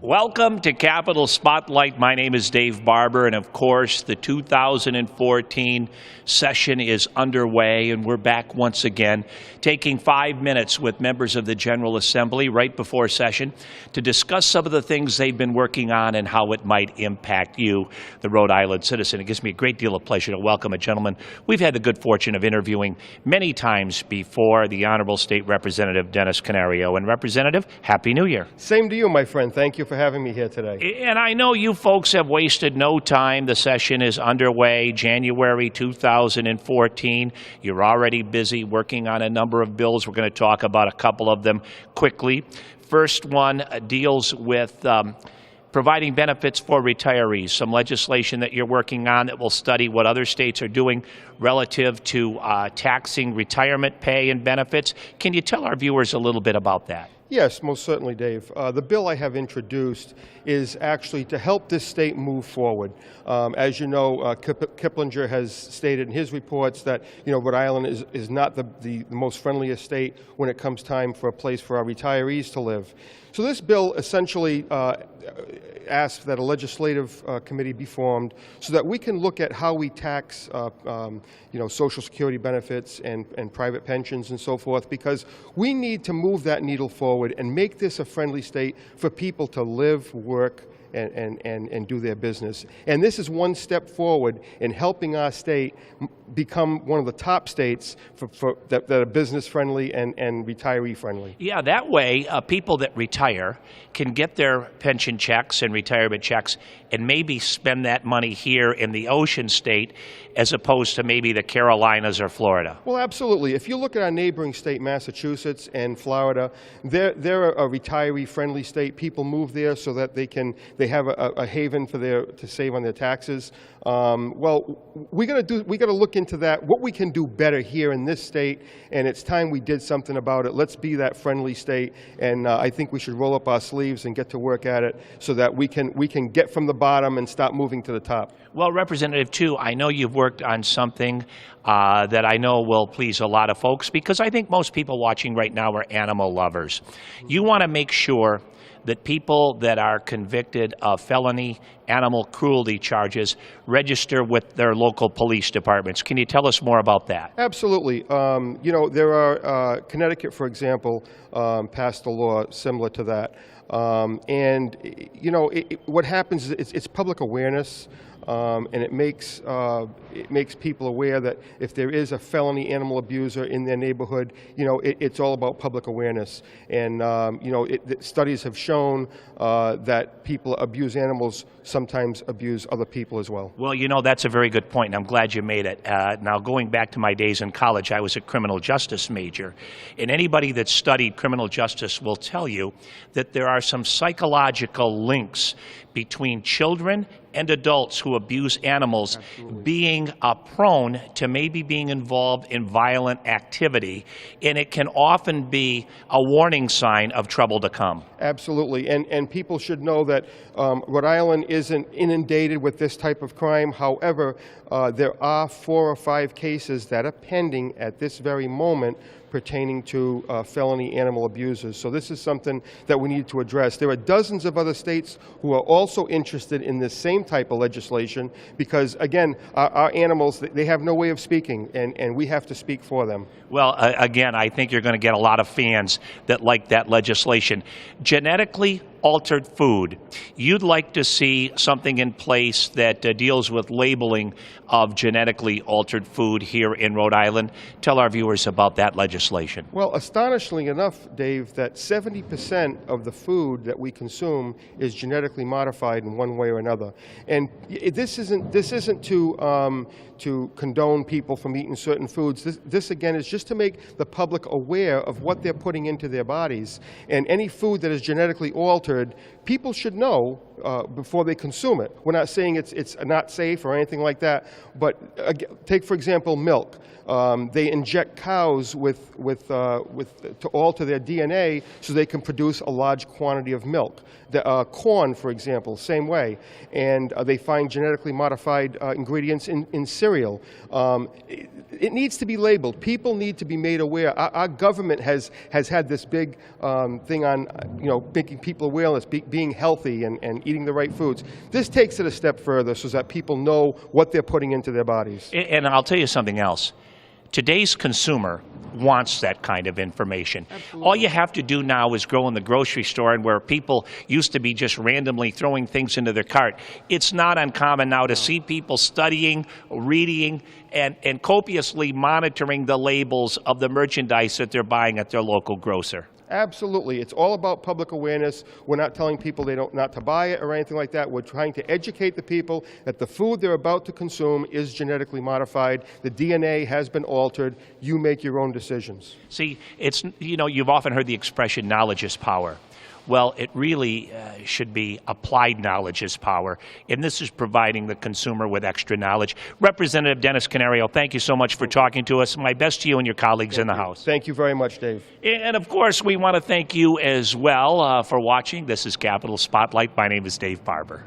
Welcome to Capitol Spotlight. My name is Dave Barber, and of course, the 2014 session is underway, and we're back once again, taking 5 minutes with members of the General Assembly right before session to discuss some of the things they've been working on and how it might impact you, the Rhode Island citizen. It gives me a great deal of pleasure to welcome a gentleman we've had the good fortune of interviewing many times before, the Honorable State Representative Dennis Canario. And Representative, Happy New Year. Same to you, my friend. Thank you for having me here today. And I know you folks have wasted no time. The session is underway, January 2014. You're already busy working on a number of bills. We're going to talk about a couple of them quickly. First one deals with providing benefits for retirees, some legislation that you're working on that will study what other states are doing relative to taxing retirement pay and benefits. Can you tell our viewers a little bit about that? Yes, most certainly, Dave. The bill I have introduced is actually to help this state move forward. As you know, Kiplinger has stated in his reports that Rhode Island is not the most friendliest state when it comes time for a place for our retirees to live. So this bill essentially asks that a legislative committee be formed so that we can look at how we tax Social Security benefits and private pensions and so forth, because we need to move that needle forward and make this a friendly state for people to live, work, and do their business. And this is one step forward in helping our state become one of the top states that are business-friendly and retiree-friendly. Yeah, that way people that retire can get their pension checks and retirement checks and maybe spend that money here in the Ocean State as opposed to maybe the Carolinas or Florida. Well, absolutely. If you look at our neighboring state, Massachusetts and Florida, they're a retiree-friendly state. People move there so that they have a haven to save on their taxes. Well, we got to look into that, what we can do better here in this state, and it's time we did something about it. Let's be that friendly state, and I think we should roll up our sleeves and get to work at it so that we can get from the bottom and stop moving to the top. Well, Representative, too, I know you've worked on something that I know will please a lot of folks, because I think most people watching right now are animal lovers. You want to make sure that people that are convicted of felony animal cruelty charges register with their local police departments. Can you tell us more about that? Absolutely. There are, Connecticut, for example, passed a law similar to that. What happens is it's public awareness. And it makes people aware that if there is a felony animal abuser in their neighborhood, it's all about public awareness. And studies have shown that people abuse animals sometimes abuse other people as well. Well, that's a very good point, and I'm glad you made it. Now, going back to my days in college, I was a criminal justice major, and anybody that studied criminal justice will tell you that there are some psychological links between children and adults who abuse animals. Absolutely. Being prone to maybe being involved in violent activity, and it can often be a warning sign of trouble to come. Absolutely, and people should know that Rhode Island isn't inundated with this type of crime. However, there are 4 or 5 cases that are pending at this very moment pertaining to felony animal abusers. So this is something that we need to address. There are dozens of other states who are also interested in this same type of legislation because, again, our animals, they have no way of speaking, and we have to speak for them. Well, again, I think you're going to get a lot of fans that like that legislation. Genetically altered food. You'd like to see something in place that deals with labeling of genetically altered food here in Rhode Island. Tell our viewers about that legislation. Well, astonishingly enough, Dave, that 70% of the food that we consume is genetically modified in one way or another. And this isn't to condone people from eating certain foods. This again is just to make the public aware of what they're putting into their bodies. And any food that is genetically altered, people should know before they consume it. We're not saying it's not safe or anything like that, but take, for example, milk. They inject cows to alter their DNA so they can produce a large quantity of milk. Corn, for example, same way. And they find genetically modified ingredients in cereal. It needs to be labeled. People need to be made aware. Our government has had this big thing on making people aware awareness, being healthy and eating the right foods. This takes it a step further so that people know what they're putting into their bodies. And I'll tell you something else. Today's consumer wants that kind of information. Absolutely. All you have to do now is go in the grocery store, and where people used to be just randomly throwing things into their cart, it's not uncommon now to see people studying, reading, and copiously monitoring the labels of the merchandise that they're buying at their local grocer. Absolutely. It's all about public awareness. We're not telling people not to buy it or anything like that. We're trying to educate the people that the food they're about to consume is genetically modified. The DNA has been altered. You make your own decisions. See, you've often heard the expression, knowledge is power. Well, it really should be applied knowledge is power, and this is providing the consumer with extra knowledge. Representative Dennis Canario, thank you so much for talking to us. My best to you and your colleagues in the House. Thank you very much, Dave. And, of course, we want to thank you as well for watching. This is Capitol Spotlight. My name is Dave Barber.